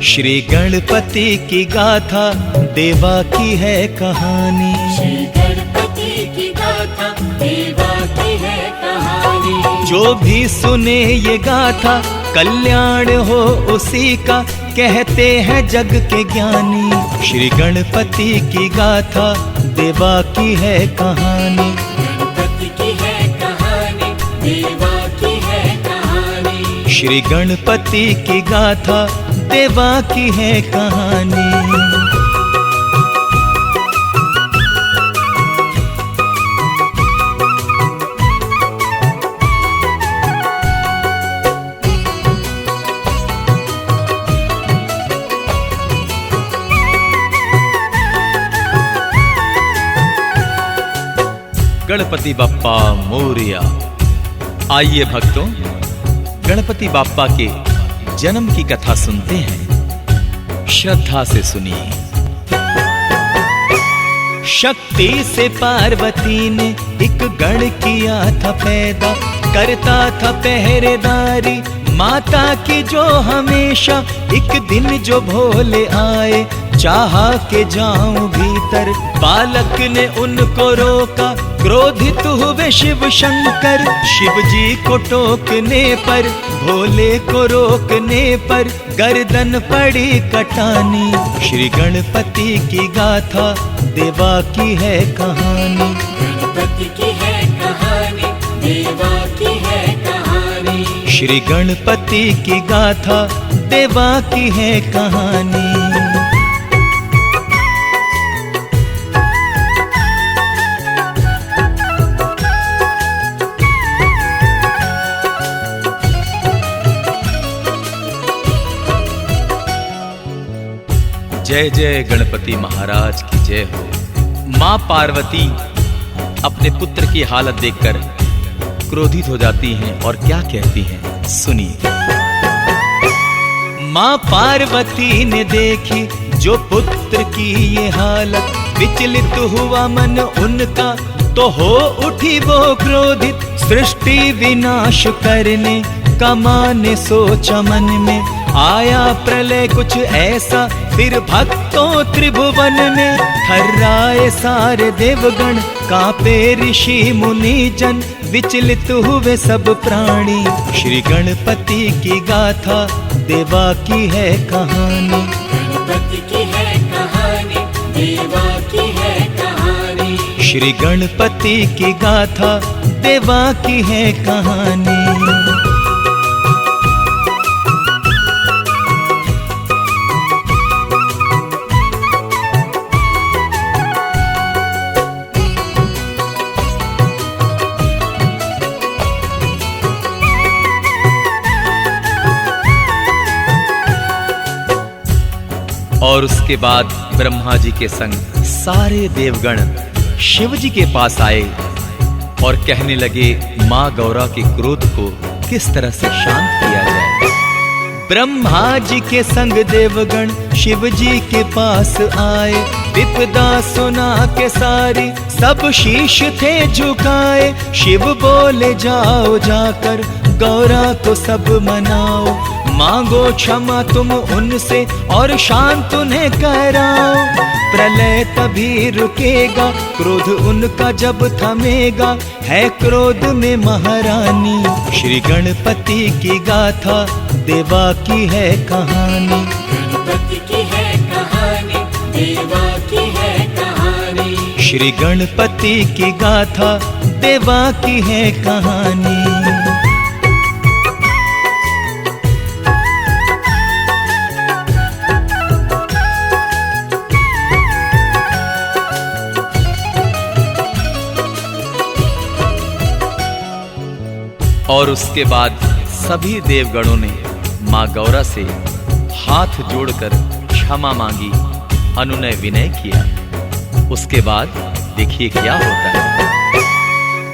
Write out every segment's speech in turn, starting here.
श्री गणपति की गाथा देवा की है कहानी। श्री गणपति की गाथा देवा की है कहानी। जो भी सुने ये गाथा कल्याण हो उसी का, कहते हैं जग के ज्ञानी। श्री गणपति की गाथा देवा की है कहानी। गणपति की है कहानी, देवा की है कहानी। श्री गणपति की गाथा देवा की है कहानी। गणपति बप्पा मोरया। आइए भक्तों, गणपति बाप्पा के जन्म की कथा सुनते हैं। श्रद्धा से सुनिए। शक्ति से पार्वती ने एक गण किया था पैदा, करता था पहरेदारी माता की जो हमेशा। एक दिन जो भोले आए चाहा के जाऊं भीतर, बालक ने उनको रोका, क्रोधित हुए शिव शंकर। शिव जी को टोकने पर, भोले को रोकने पर, गर्दन पड़ी कटानी। श्री गणपति की गाथा देवा की है कहानी। गणपति की है कहानी, देवा की है कहानी। श्री गणपति की गाथा देवा की है कहानी। जय जय गणपति महाराज की जय हो। मां पार्वती अपने पुत्र की हालत देखकर क्रोधित हो जाती हैं और क्या कहती हैं, सुनिए। मां पार्वती ने देखी जो पुत्र की ये हालत, विचलित हुआ मन उनका, तो हो उठी वो क्रोधित। सृष्टि विनाश करने का माने सोचा मन में, आया प्रलय कुछ ऐसा फिर भक्तों त्रिभुवन में। थर्राए सारे देवगण, कांपे ऋषि मुनि जन, विचलित हुए सब प्राणी। श्री गणपति की गाथा देवा की है कहानी। गणपति की है कहानी, देवा की है कहानी। श्री गणपति की गाथा देवा की है कहानी। और उसके बाद ब्रह्मा जी के संग सारे देवगण शिव जी के पास आए और कहने लगे, मां गौरा के क्रोध को किस तरह से शांत किया जाए। ब्रह्मा जी के संग देवगण शिव जी के पास आए, विपदा सुना के सारी सब शीश थे झुकाए। शिव बोले, जाओ जाकर गौरा को सब मनाओ, मांगो क्षमा तुम उनसे और शांत उन्हें कराओ। प्रलय तभी रुकेगा, क्रोध उनका जब थमेगा, है क्रोध में महारानी। श्री गणपति की गाथा देवा की है कहानी। गणपति की है कहानी, देवा की है कहानी। श्री गणपति की गाथा देवा की है कहानी। और उसके बाद सभी देवगणों ने मां गौरा से हाथ जोड़कर क्षमा मांगी, अनुनय विनय किया। उसके बाद देखिए क्या होता है।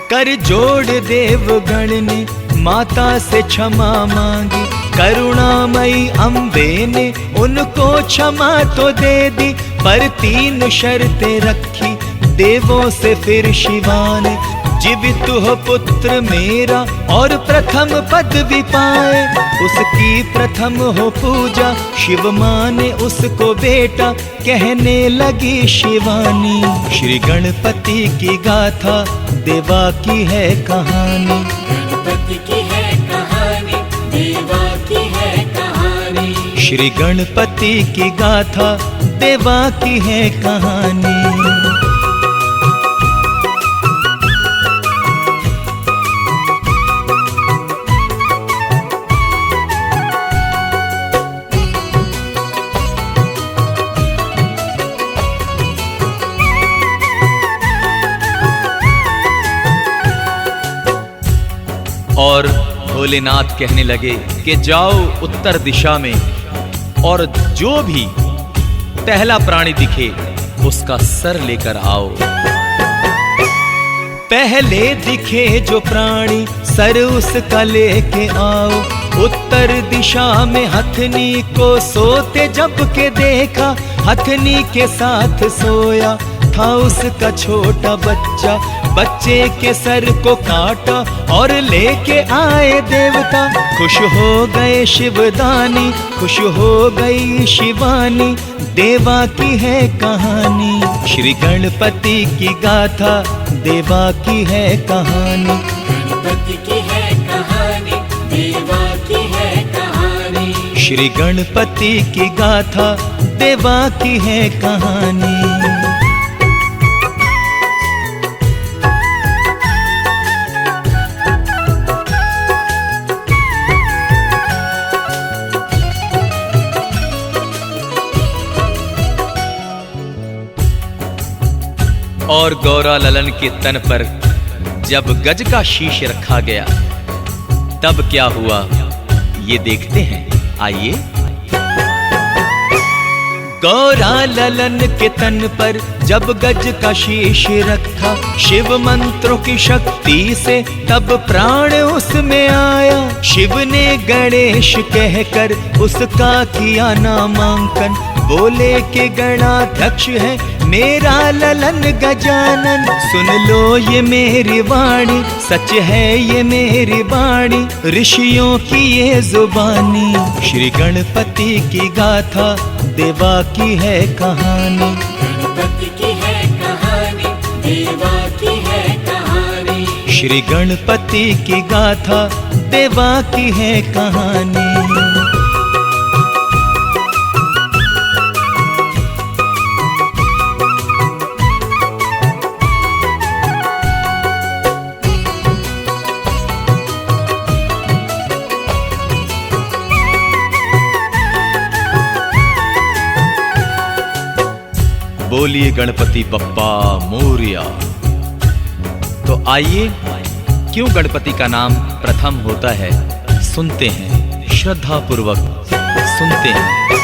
कर जोड़ देवगण ने माता से क्षमा मांगी, करुणामयी अम्बे ने उनको क्षमा तो दे दी, पर 3 शर्तें रखी देवों से फिर शिवा ने। जीवित हो पुत्र मेरा और प्रथम पदवी पाए, उसकी प्रथम हो पूजा, शिव माने उसको बेटा, कहने लगी शिवानी। श्री गणपति की गाथा देवा की है कहानी, गणपति की है कहानी, देवा की है कहानी। श्री गणपति की गाथा देवा की है कहानी। और भोलेनाथ कहने लगे कि जाओ उत्तर दिशा में और जो भी पहला प्राणी दिखे उसका सर लेकर आओ। पहले दिखे जो प्राणी सर उसका लेके आओ। उत्तर दिशा में हथनी को सोते जब के देखा, हथनी के साथ सोया था उसका छोटा बच्चा। बच्चे के सर को काटा और लेके आए देवता। खुश हो गए शिवदानी, खुश हो गई शिवानी, देवा की है कहानी। श्री गणपति की गाथा देवा की है कहानी, गणपति की है कहानी, देवा की है कहानी। श्री गणपति की गाथा देवा की है कहानी। और गौरा ललन के तन पर जब गज का शीश रखा गया तब क्या हुआ ये देखते हैं, आइए। गौरा ललन के तन पर जब गज का शीश रखा, शिव मंत्रों की शक्ति से तब प्राण उसमें आया। शिव ने गणेश कहकर उसका किया नामांकन, बोले के गणाध्यक्ष है मेरा ललन गजानन। सुन लो ये मेरी वाणी, सच है ये मेरी वाणी, ऋषियों की ये जुबानी। श्री गणपति की गाथा देवा की है कहानी, गणपति की है कहानी, देवा की है कहानी। श्री गणपति की गाथा देवा की है कहानी। बोलिए गणपति बप्पा मोरिया। तो आइए, क्यों गणपति का नाम प्रथम होता है सुनते हैं, श्रद्धा पूर्वक सुनते हैं।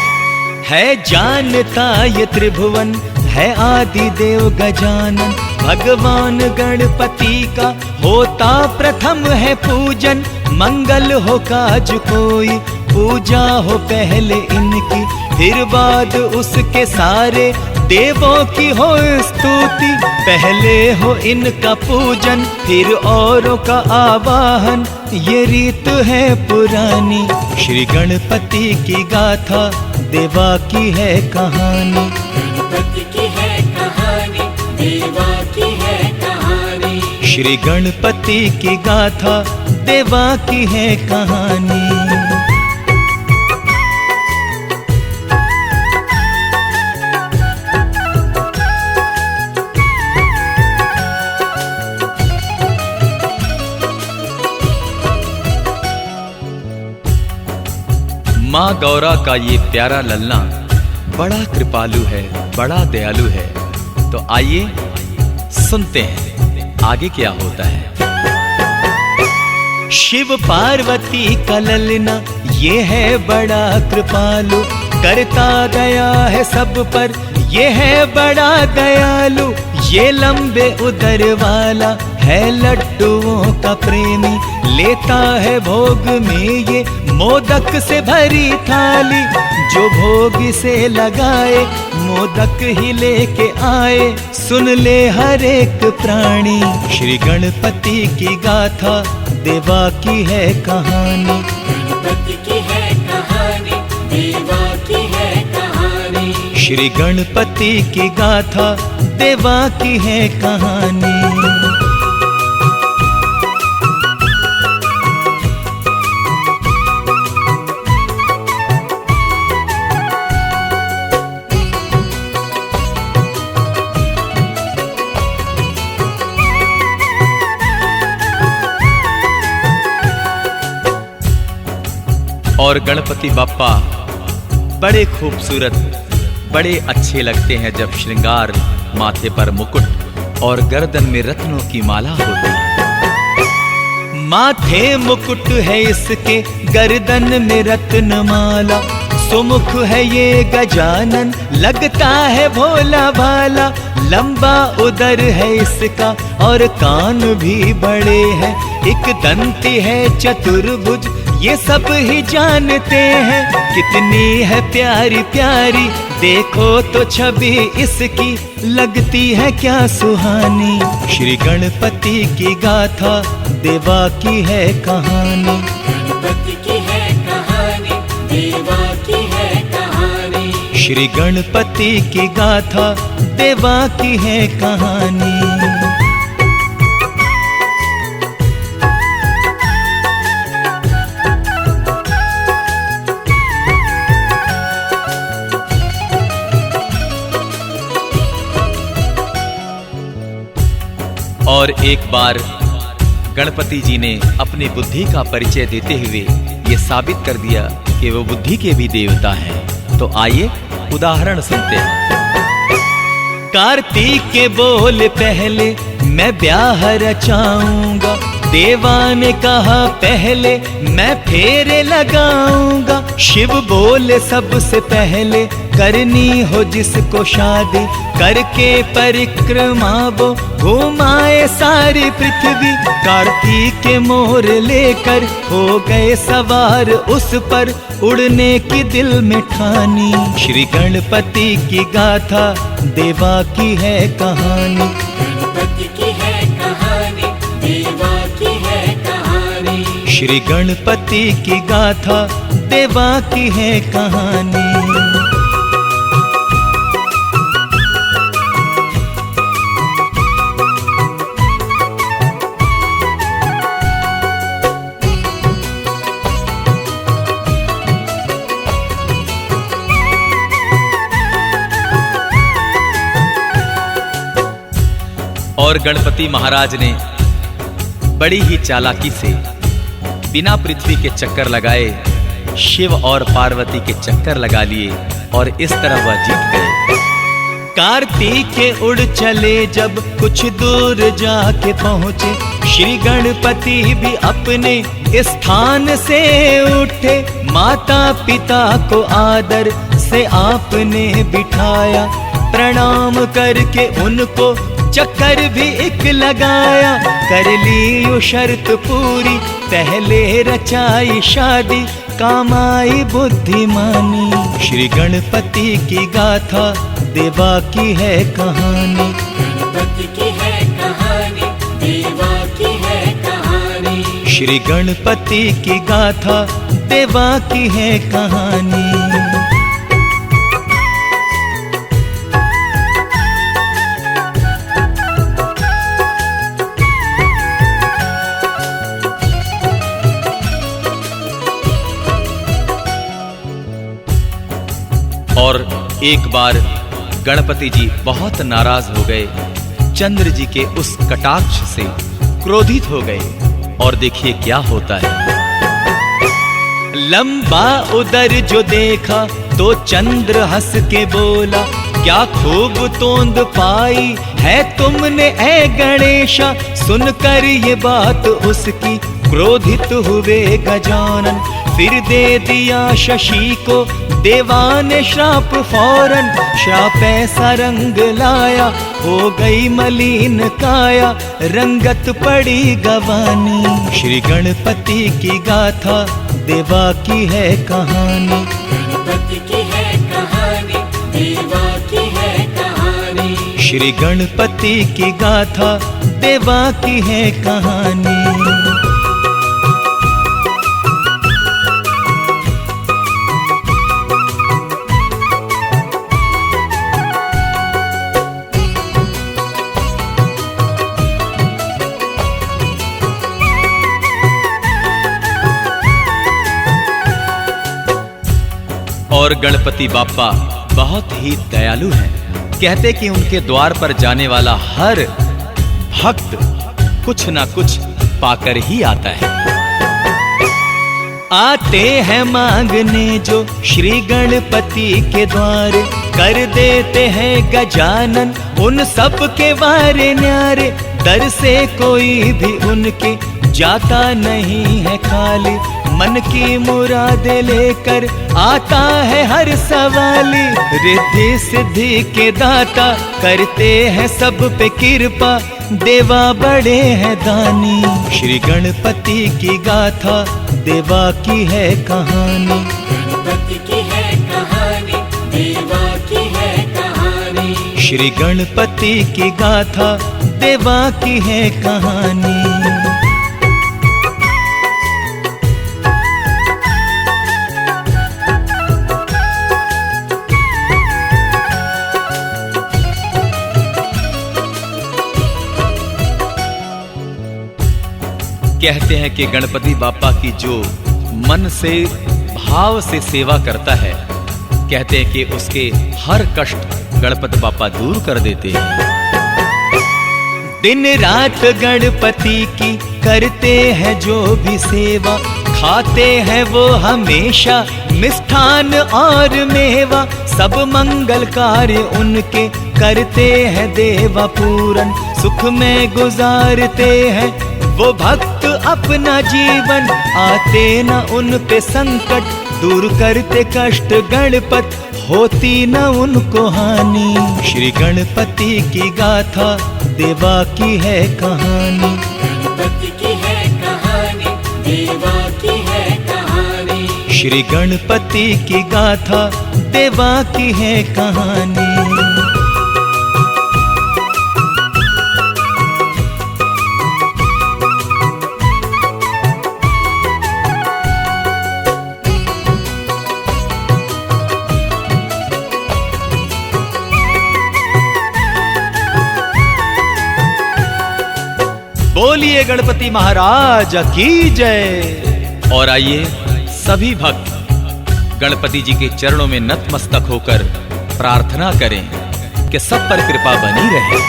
है जानता ये त्रिभुवन, है आदि देव गजानन। भगवान गणपति का होता प्रथम है पूजन। मंगल हो काज कोई, पूजा हो पहले इनकी, फिर बाद उसके सारे देवों की हो स्तुति। पहले हो इनका पूजन, फिर औरों का आवाहन, ये रीत है पुरानी। श्री गणपति की गाथा देवा की है कहानी, गणपति की है कहानी, देवा की है कहानी। श्री गणपति की गाथा देवा की है कहानी। माँ गौरा का ये प्यारा ललना बड़ा कृपालु है, बड़ा दयालु है। तो आइए सुनते हैं आगे क्या होता है। शिव पार्वती का ललना ये है बड़ा कृपालु, करता दया है सब पर, ये है बड़ा दयालु। ये लंबे उदर वाला है लड्डुओं का प्रेमी, लेता है भोग में ये मोदक से भरी थाली। जो भोग से लगाए मोदक ही लेके आए। सुन ले हर एक प्राणी श्री गणपति की गाथा देवा की है कहानी। गणपति की है कहानी, देवा की है कहानी। श्री गणपति की गाथा देवा की है कहानी। और गणपति बाप्पा बड़े खूबसूरत, बड़े अच्छे लगते हैं जब श्रृंगार, माथे पर मुकुट और गर्दन में रत्नों की माला होती है। माथे मुकुट है इसके, गर्दन में रत्न माला, सुमुख है ये गजानन, लगता है भोला भाला। लंबा उदर है इसका और कान भी बड़े हैं, एक दंती है चतुर्भुज, ये सब ही जानते हैं। कितनी है प्यारी प्यारी, देखो तो छवि इसकी, लगती है क्या सुहानी। श्री गणपति की गाथा देवा की है कहानी। गणपति की है कहानी, देवा की है कहानी। श्री गणपति की गाथा देवा की है कहानी। और एक बार गणपति जी ने अपनी बुद्धि का परिचय देते हुए ये साबित कर दिया कि वो बुद्धि के भी देवता हैं। तो आइए उदाहरण सुनते हैं। कार्तिक के बोल पहले मैं ब्याह रचाऊंगा, देवा ने कहा पहले मैं फेरे लगाऊंगा। शिव बोले सबसे पहले करनी हो जिसको शादी, करके परिक्रमा वो घुमाए सारी पृथ्वी। कार्तिक के मोर लेकर हो गए सवार उस पर, उड़ने की दिल में ठानी। श्री गणपति की गाथा देवा की है कहानी। गणपति की है कहानी, देवा की है कहानी। श्री गणपति की गाथा देवा की है कहानी। और गणपति महाराज ने बड़ी ही चालाकी से बिना पृथ्वी के चक्कर लगाए शिव और पार्वती के चक्कर लगा लिए और इस तरह वह जीत गए। कार्तिक के उड़ चले जब कुछ दूर जाके पहुंचे, श्री गणपति भी अपने स्थान से उठे। माता पिता को आदर से आपने बिठाया, प्रणाम करके उनको चक्कर भी एक लगाया। कर ली वो शर्त पूरी, पहले रचाई शादी, कामाई बुद्धिमानी। श्री गणपति की गाथा देवा की है कहानी। गणपति की है कहानी, देवा की है कहानी। श्री गणपति की गाथा देवा की है कहानी। और एक बार गणपति जी बहुत नाराज हो गए, चंद्र जी के उस कटाक्ष से क्रोधित हो गए। और देखिए क्या होता है। लंबा उदर जो देखा तो चंद्र हंस के बोला, क्या खूब तोंद पाई है तुमने ऐ गणेशा। सुनकर ये बात उसकी क्रोधित हुए गजानन, फिर दे दिया शशि को देवा ने श्राप फौरन। श्राप ऐसा रंग लाया, हो गई मलिन काया, रंगत पड़ी गवानी। श्री गणपति की गाथा देवा की है कहानी। गणपति की देवा की है कहानी। श्री गणपति की गाथा देवा की है कहानी। और गणपति बाप्पा बहुत ही दयालु हैं। कहते कि उनके द्वार पर जाने वाला हर भक्त कुछ ना कुछ पाकर ही आता है। आते हैं मांगने जो श्री गणपति के द्वार, कर देते हैं गजानन उन सब के वारे न्यारे। दर से कोई भी उनके जाता नहीं है खाली, मन की मुराद लेकर आता है हर सवाली। रिद्धि सिद्धि के दाता करते हैं सब पे कृपा, देवा बड़े हैं दानी। श्री गणपति की गाथा देवा की है कहानी। गणपति की है कहानी, देवा की है कहानी। श्री गणपति की गाथा देवा की है कहानी। कहते हैं कि गणपति बाप्पा की जो मन से भाव से सेवा करता है, कहते हैं कि उसके हर कष्ट गणपति बाप्पा दूर कर देते हैं। दिन रात गणपति की करते हैं जो भी सेवा, खाते हैं वो हमेशा मिष्ठान और मेवा। सब मंगल कार्य उनके करते हैं देवा पूरन, सुख में गुजारते हैं वो भक्त अपना जीवन। आते न उन पे संकट, दूर करते कष्ट गणपत, होती न उनको हानि। श्री गणपति की गाथा देवा की है कहानी। गणपति की है कहानी, देवा की है कहानी। श्री गणपति की गाथा देवा की है कहानी। बोलिए गणपति महाराज की जय। और आइए सभी भक्त गणपति जी के चरणों में नतमस्तक होकर प्रार्थना करें कि सब पर कृपा बनी रहे।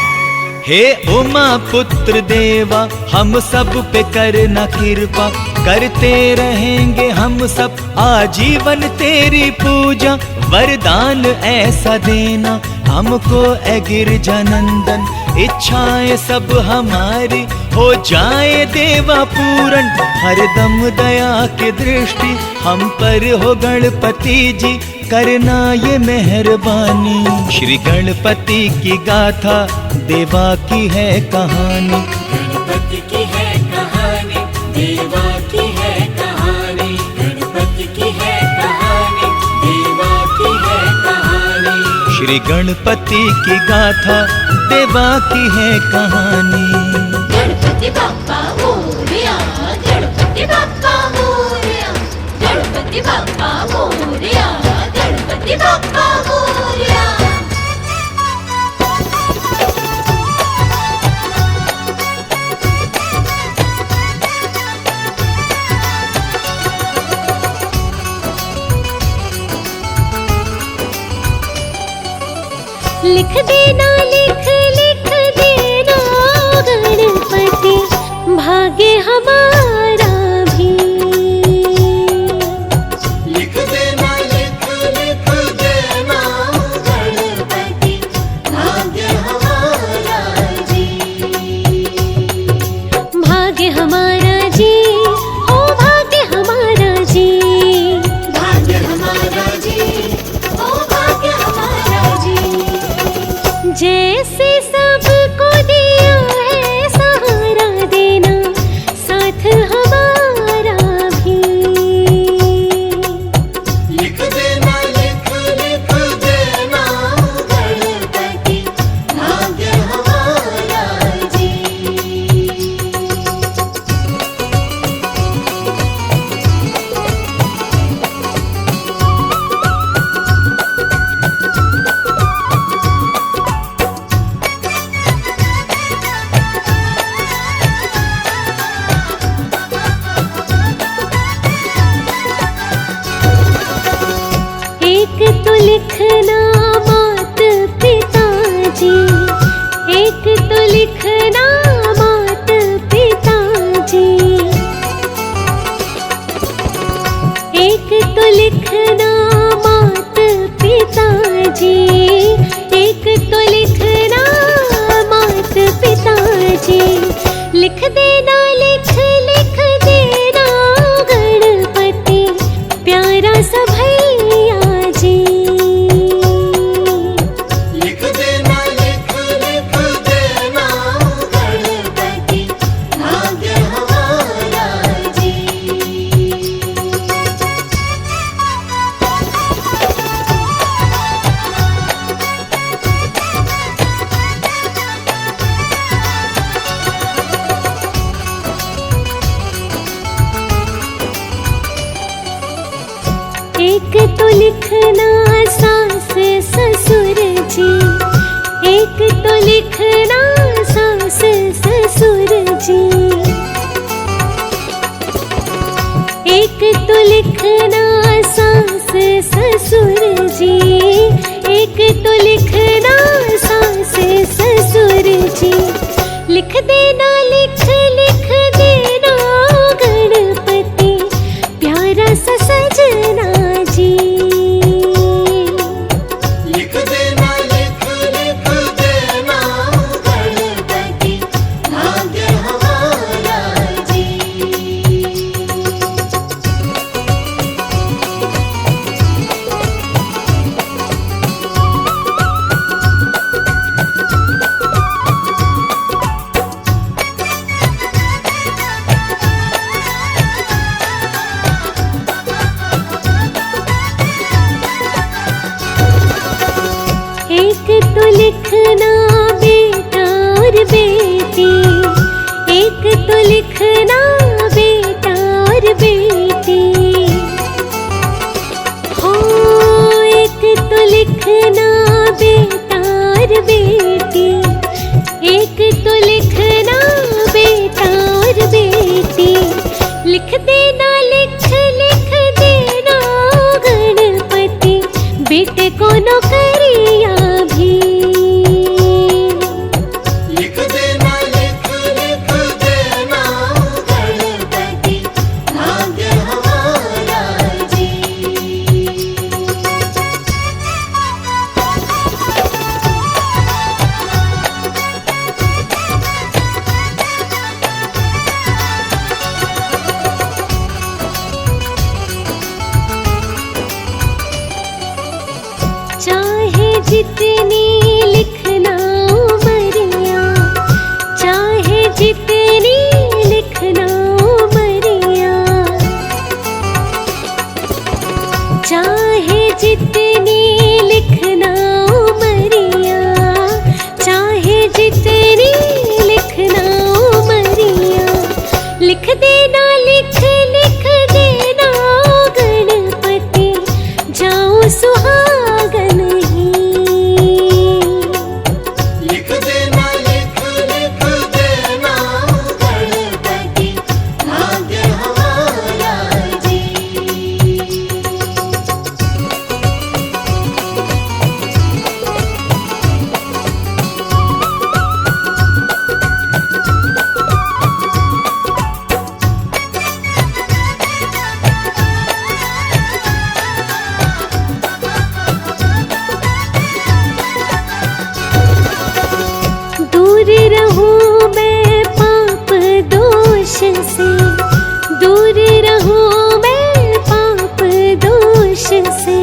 हे उमा पुत्र देवा, हम सब पे करना कृपा, करते रहेंगे हम सब आजीवन तेरी पूजा। वरदान ऐसा देना हमको ए गिरजानंदन, इच्छाएं सब हमारी हो जाए देवा पूरन। हरदम दया की दृष्टि हम पर हो गणपति जी, करना ये मेहरबानी। श्री गणपति की गाथा देवा की है कहानी। गणपति की है कहानी, देवा की है कहानी। गणपति की है कहानी, देवा की है कहानी। श्री गणपति की गाथा देवा की है कहानी। गणपति बाप्पा मोरया, गणपति बाप्पा मोरया, गणपति बाप्पा मोरया, गणपति बाप्पा मोरया। लिख देना, लिख लिख देना गणपति, भाग्य हमारा भी। लिख देना, लिख लिख देना गणपति, भाग्य हमारा जी। भाग्य हमारा जी, ओ भाग्य हमारा जी। भाग्य हमारा जी, ओ भाग्य हमारा जी। जैसे सबको दिया है सहारा देना, साथ एक तो लिखना सास ससुर जी, एक तो लिखना सास ससुर जी, एक तो लिखना सास ससुर जी, एक तो लिखना सास ससुर जी। लिख देना लिख लिख देना गणपति प्यारा सा सजना जी। लिख देना लिख लिख देना गणपति भाग्य हमारा जी। एक तो लिखना बेटा और बेटी, एक तो लिखना बेटा और बेटी, हो एक तो लिखना बेटा और बेटी, एक तो लिखना बेटा और बेटी। लिख देना लिख लिख देना गणपति बेटे को नौकरियां भी। लिख देना लिख लिख देना गणपति भाग्य हमारा जी। चाहे जितनी लिखना उमरिया, चाहे जितनी लिखना उमरिया, चाहे जितनी लिखना उमरिया, चाहे जितनी लिखना उमरिया। लिख देना लिख लिख देना गणपति जाऊं सुहागन ही। लिख देना लिख लिख देना गणपति भाग्य हमारा जी। दूर रहूं मैं पाप दोष से, दूर रहूं मैं पाप दोष से,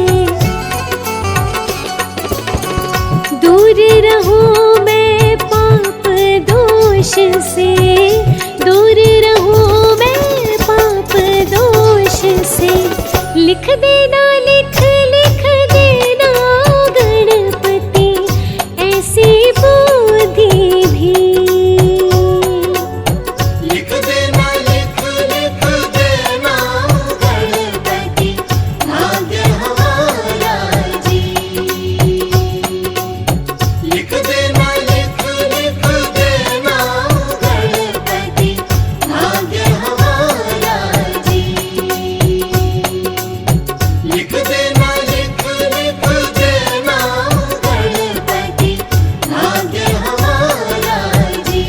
दूर रहूं मैं पाप दोष से, दूर रहूं मैं पाप दोष से। लिख देना लिख लिख देना गणपति ऐसी बुद्धि भी। लिख देना लिख लिख देना गणपति भाग्य हमारा जी। लिख देना लिख लिख देना गणपति भाग्य हमारा जी। लिख देना लिख लिख देना गणपति भाग्य हमारा जी।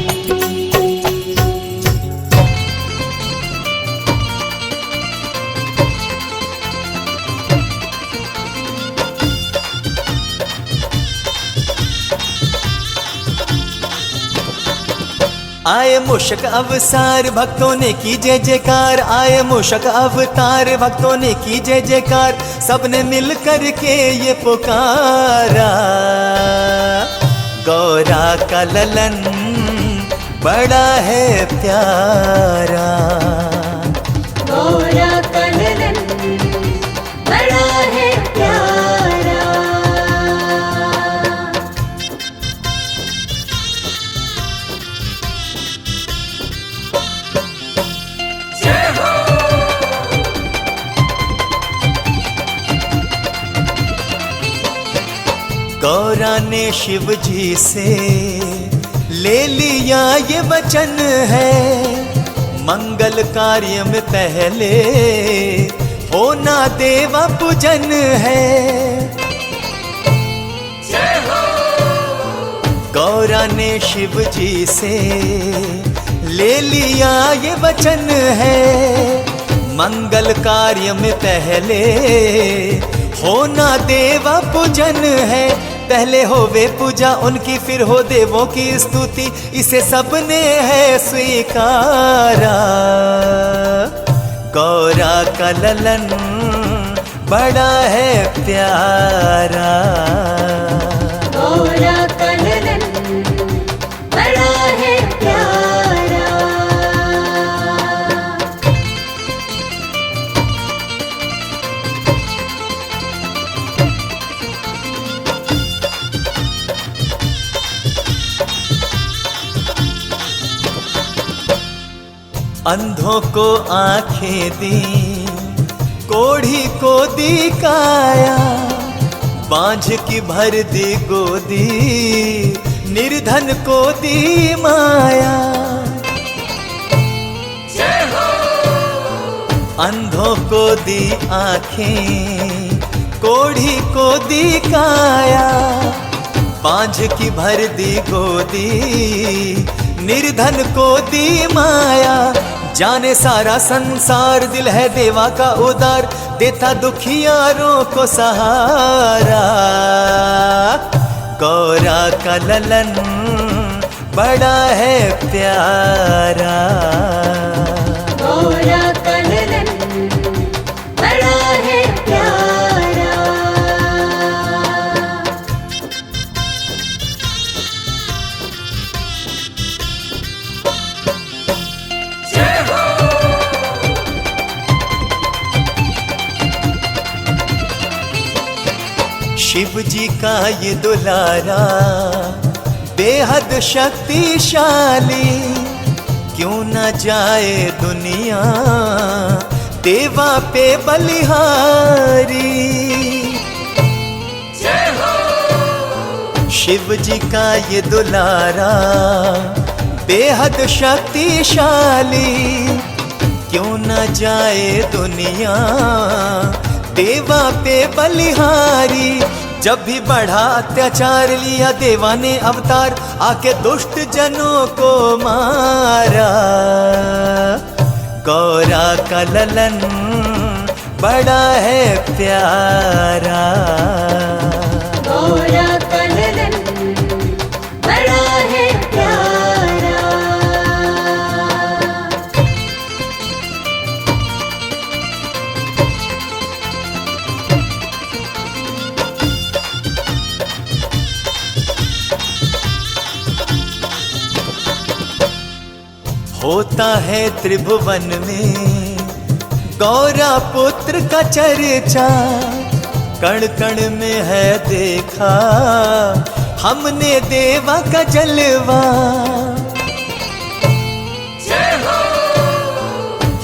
आए मूषक अवतार भक्तों ने की जय जयकार, आए मूषक अवतार भक्तों ने की जय जयकार। सबने मिल कर के ये पुकारा, गौरा का ललन बड़ा है प्यारा। गौरा का ललन बड़ा है प्यारा। जय हो। गौरा ने शिव जी से ले लिया ये वचन है, मंगल कार्य में पहले होना देवा पूजन है। गौरा ने शिव जी से ले लिया ये वचन है, मंगल कार्य में पहले होना देवा पूजन है। पहले होवे पूजा उनकी फिर हो देवों की स्तुति, इसे सबने है स्वीकारा। गौरा का ललन बड़ा है प्यारा, गौरा का ललन बड़ा है प्यारा। अंधों को आंखें दी, कोढ़ी को दी काया, बांझ की भर दी गोदी, निर्धन को दी माया। अंधों को दी आंखें, कोढ़ी को दी काया, बांझ की भर दी गोदी, निर्धन को दी माया। जाने सारा संसार दिल है देवा का उदार, देता दुखियारों को सहारा। गौरा का ललन बड़ा है प्यारा, गौरा का ललन बड़ा है प्यारा। शिव जी का ये दुलारा बेहद शक्तिशाली, क्यों न जाए दुनिया देवा पे बलिहारी। शिव जी का ये दुलारा बेहद शक्तिशाली, क्यों न जाए दुनिया देवा पे बलिहारी। जब भी बढ़ा अत्याचार लिया देवा ने अवतार, आके दुष्ट जनों को मारा। गौरा का ललन बड़ा है प्यारा, गौरा का ललन बड़ा है प्यारा। होता है त्रिभुवन में गौरा पुत्र का चर्चा, कण कण में है देखा हमने देवा का जलवा।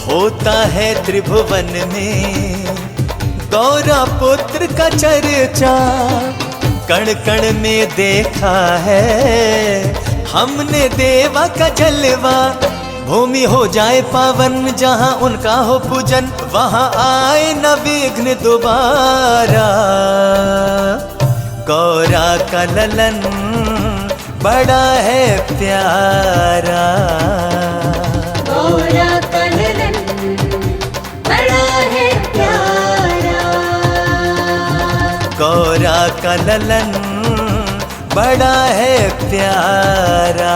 होता है त्रिभुवन में गौरा पुत्र का चर्चा, कण कण में देखा है हमने देवा का जलवा। भूमि हो जाए पावन जहाँ उनका हो पूजन, वहाँ आए न विघ्न दोबारा। गौरा का ललन बड़ा है प्यारा, गौरा का ललन बड़ा है प्यारा। गौरा का ललन बड़ा है प्यारा।